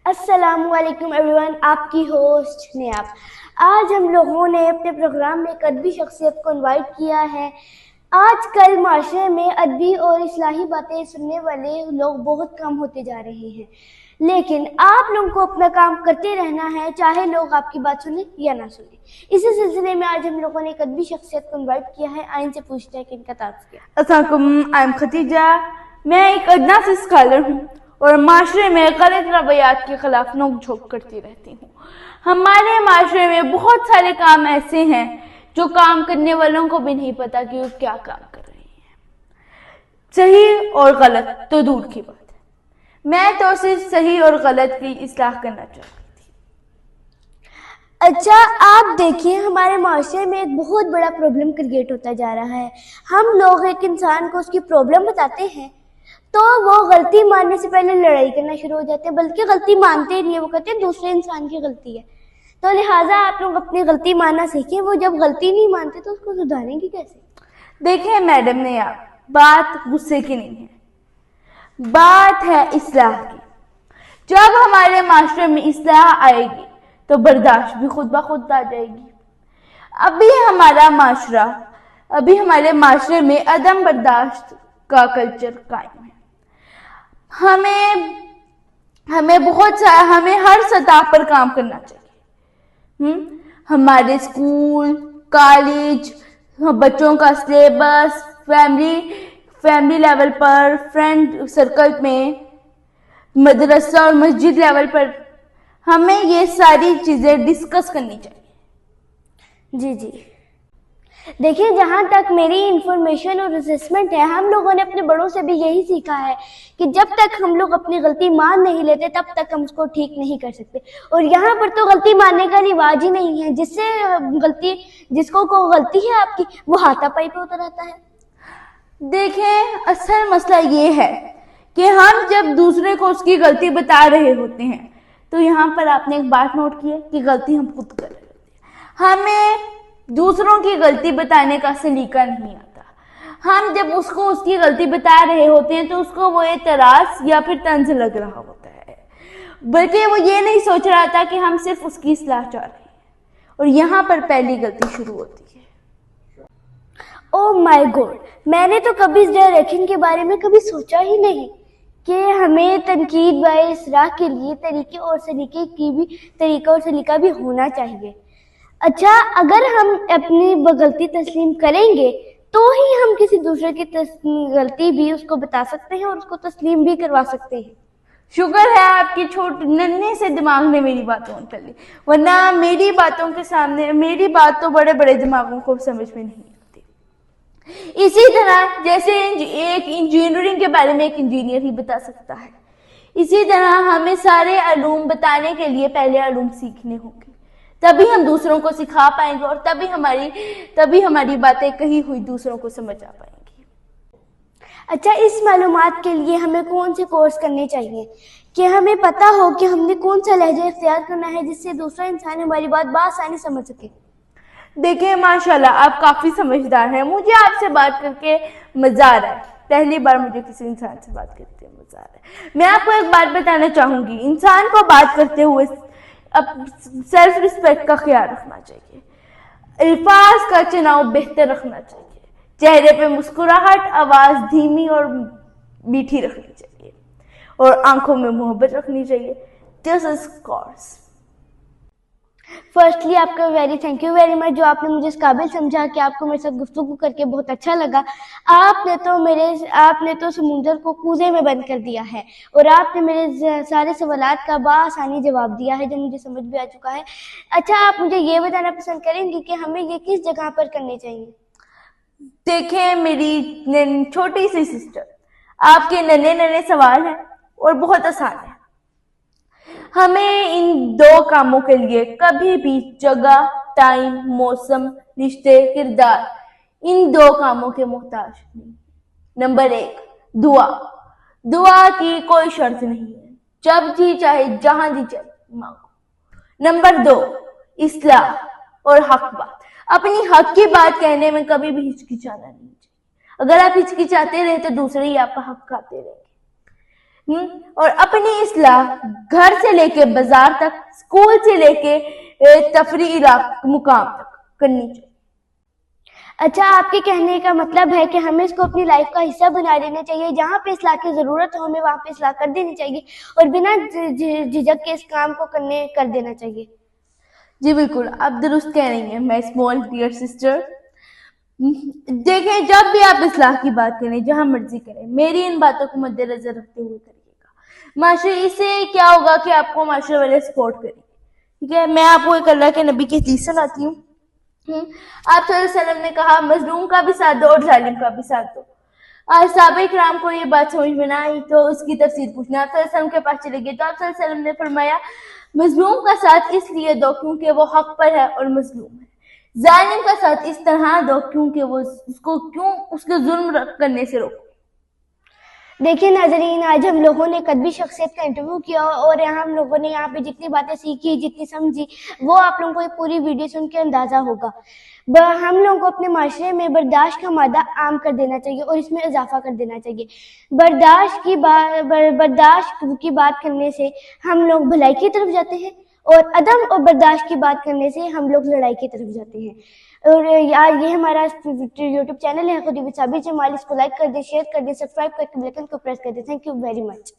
السلام علیکم every one, آپ کی ہوسٹ نیاب۔ آج ہم لوگوں نے اپنے پروگرام میں ایک ادبی شخصیت کو انوائٹ کیا ہے۔ آج کل معاشرے میں ادبی اور اصلاحی باتیں سننے والے لوگ بہت کم ہوتے جا رہے ہیں، لیکن آپ لوگوں کو اپنا کام کرتے رہنا ہے، چاہے لوگ آپ کی بات سنیں یا نہ سنیں۔ اسی سلسلے میں آج ہم لوگوں نے ایک ادبی شخصیت کو انوائٹ کیا ہے۔ آئین سے پوچھتے ہیں کہ ان کا تعارف کیا۔ السلام علیکم، آئی ایم ختیجہ۔ میں ایک ادنا سے اسکالر ہوں اور معاشرے میں غلط رویات کے خلاف نوک جھوک کرتی رہتی ہوں۔ ہمارے معاشرے میں بہت سارے کام ایسے ہیں جو کام کرنے والوں کو بھی نہیں پتا کہ وہ کیا کام کر رہے ہیں۔ صحیح اور غلط تو دور کی بات ہے، میں تو صرف صحیح اور غلط کی اصلاح کرنا چاہتی تھی۔ اچھا، آپ دیکھیں ہمارے معاشرے میں ایک بہت بڑا پرابلم کریٹ ہوتا جا رہا ہے۔ ہم لوگ ایک انسان کو اس کی پرابلم بتاتے ہیں تو وہ غلطی ماننے سے پہلے لڑائی کرنا شروع ہو جاتے ہیں، بلکہ غلطی مانتے ہی نہیں ہیں، وہ کہتے ہیں دوسرے انسان کی غلطی ہے۔ تو لہٰذا آپ لوگ اپنی غلطی ماننا سیکھیں۔ وہ جب غلطی نہیں مانتے تو اس کو سدھاریں گے کیسے؟ دیکھیں میڈم نے بات غصے کی نہیں ہے، بات ہے اصلاح کی۔ جب ہمارے معاشرے میں اصلاح آئے گی تو برداشت بھی خود بخود آ جائے گی۔ ابھی ہمارے معاشرے میں عدم برداشت کا کلچر قائم ہے۔ ہمیں ہر سطح پر کام کرنا چاہیے۔ ہمارے اسکول، کالج، بچوں کا سلیبس، فیملی لیول پر، فرینڈ سرکل میں، مدرسہ اور مسجد لیول پر ہمیں یہ ساری چیزیں ڈسکس کرنی چاہیے۔ جی دیکھیے، جہاں تک میری انفارمیشن اور اسسمنٹ ہے، ہم لوگوں نے اپنے بڑوں سے بھی یہی سیکھا ہے کہ جب تک ہم لوگ اپنی غلطی مان نہیں لیتے تب تک ہم اس کو ٹھیک نہیں کر سکتے۔ اور یہاں پر تو غلطی ماننے کا رواج ہی نہیں ہے، جس کو غلطی ہے آپ کی، وہ ہاتھا پائی پہ اتر آتا ہے۔ دیکھیں، اصل مسئلہ یہ ہے کہ ہم جب دوسرے کو اس کی غلطی بتا رہے ہوتے ہیں تو یہاں پر آپ نے ایک بات نوٹ کی ہے کہ غلطی ہم خود کر رہے ہوتے ہیں۔ ہمیں دوسروں کی غلطی بتانے کا سلیقہ نہیں آتا۔ ہم جب اس کو اس کی غلطی بتا رہے ہوتے ہیں تو اس کو وہ اعتراض یا پھر طنز لگ رہا ہوتا ہے، بلکہ وہ یہ نہیں سوچ رہا تھا کہ ہم صرف اس کی اصلاح چاہ رہے ہیں، اور یہاں پر پہلی غلطی شروع ہوتی ہے۔ او مائی گاڈ، میں نے تو کبھی اس ڈائریکشن کے بارے میں کبھی سوچا ہی نہیں کہ ہمیں تنقید و اصلاح کے لیے طریقہ اور سلیقہ بھی ہونا چاہیے۔ اچھا، اگر ہم اپنی غلطی تسلیم کریں گے تو ہی ہم کسی دوسرے کی غلطی بھی اس کو بتا سکتے ہیں اور اس کو تسلیم بھی کروا سکتے ہیں۔ شکر ہے آپ کی ننھے سے دماغ نے میری باتوں کر لی، ورنہ میری باتوں کے سامنے میری بات تو بڑے بڑے دماغوں کو سمجھ میں نہیں آتی۔ اسی طرح جیسے ایک انجینئرنگ کے بارے میں ایک انجینئر ہی بتا سکتا ہے، اسی طرح ہمیں سارے علوم بتانے کے لیے پہلے علوم سیکھنے ہوں گے، تبھی ہم دوسروں کو سکھا پائیں گے، اور تبھی ہماری باتیں کہی ہوئی دوسروں کو سمجھ آ پائیں گی۔ اچھا، اس معلومات کے لیے ہمیں کون سے کورس کرنے چاہیے کہ ہمیں پتہ ہو کہ ہم نے کون سا لہجہ اختیار کرنا ہے جس سے دوسرا انسان ہماری بات بآسانی سمجھ سکے؟ دیکھیں، ماشاءاللہ آپ کافی سمجھدار ہیں، مجھے آپ سے بات کر کے مزہ آ رہا ہے۔ پہلی بار مجھے کسی انسان سے بات کرتے ہوئے مزہ آ رہا ہے۔ میں آپ کو ایک بات بتانا چاہوں گی، انسان کو بات کرتے ہوئے سیلف رسپیکٹ کا خیال رکھنا چاہیے، الفاظ کا چناؤ بہتر رکھنا چاہیے، چہرے پہ مسکراہٹ، آواز دھیمی اور میٹھی رکھنی چاہیے، اور آنکھوں میں محبت رکھنی چاہیے۔ دس از کورس۔ فرسٹلی آپ کا تھینک یو ویری مچ، جو آپ نے مجھے اس قابل سمجھا کہ آپ کو میرے ساتھ گفتگو کر کے بہت اچھا لگا۔ آپ نے تو سمندر کو کوزے میں بند کر دیا ہے، اور آپ نے میرے سارے سوالات کا بآسانی جواب دیا ہے جو مجھے سمجھ بھی آ چکا ہے۔ اچھا، آپ مجھے یہ بتانا پسند کریں گے کہ ہمیں یہ کس جگہ پر کرنے چاہیے؟ دیکھیں میری چھوٹی سی سسٹر، آپ کے ننے سوال ہیں اور بہت آسان ہے۔ ہمیں ان دو کاموں کے لیے کبھی بھی جگہ، ٹائم، موسم، رشتے، کردار، ان دو کاموں کے محتاج نہیں۔ نمبر 1، دعا کی کوئی شرط نہیں ہے، جب جی چاہے جہاں جی چاہے مانگو۔ نمبر 2، اصلاح اور حق بات۔ اپنی حق کی بات کہنے میں کبھی بھی ہچکچانا نہیں چاہیے۔ اگر آپ ہچکچاتے رہے تو دوسرے ہی آپ کا حق کھاتے رہیں گے۔ اور اپنی اصلاح گھر سے لے کے بازار تک، اسکول سے لے کے تفریحی مقام تک کرنی چاہیے۔ اچھا، آپ کے کہنے کا مطلب ہے کہ ہمیں اس کو اپنی لائف کا حصہ بنا لینا چاہیے، جہاں پہ اصلاح کی ضرورت ہو ہمیں وہاں پہ اصلاح کر دینی چاہیے اور بنا جھجک کے اس کام کو کر دینا چاہیے۔ جی بالکل، آپ درست کہہ رہی ہیں مائی اسمال ڈیئر سسٹر۔ دیکھیں، جب بھی آپ اصلاح کی بات کریں جہاں مرضی کریں، میری ان باتوں کو مد نظر رکھتے ہوئے کریے گا۔ معاشرے اس سے کیا ہوگا کہ آپ کو معاشرے والے سپورٹ کریں گے، ٹھیک ہے؟ میں آپ کو ایک اللہ کے نبی کی حدیث سناتی ہوں۔ آپ صلی اللہ علیہ وسلم نے کہا، مظلوم کا بھی ساتھ دو اور ظالم کا بھی ساتھ دو۔ آج صحابہ کرام کو یہ بات سمجھ میں نہ آئی تو اس کی تفسیر پوچھنا آپ صلی اللہ علیہ وسلم کے پاس چلے گئے تو آپ صلی اللہ علیہ وسلم نے فرمایا، مظلوم کا ساتھ اس لیے دو کیونکہ وہ حق پر ہے اور مظلوم ہے، ظالم کا ساتھ اس طرح دو کیونکہ وہ اس کے ظلم کرنے سے روکو۔ دیکھیے ناظرین، آج ہم لوگوں نے قدبی شخصیت کا انٹرویو کیا اور ہم لوگوں نے یہاں پہ جتنی باتیں سیکھی، جتنی سمجھی، وہ آپ لوگوں کو یہ پوری ویڈیو سن کے اندازہ ہوگا۔ ہم لوگوں کو اپنے معاشرے میں برداشت کا مادہ عام کر دینا چاہیے اور اس میں اضافہ کر دینا چاہیے۔ برداشت کی بات کرنے سے ہم لوگ بھلائی کی طرف جاتے ہیں اور عدم اور برداشت کی بات کرنے سے ہم لوگ لڑائی کی طرف جاتے ہیں۔ اور یہ ہمارا یوٹیوب چینل ہے خودی وتھ صابر جمال، اس کو لائک کر دیں، شیئر کر دیں، سبسکرائب کر کے بیل آئکن کو پریس کر دیں۔ Thank you very much.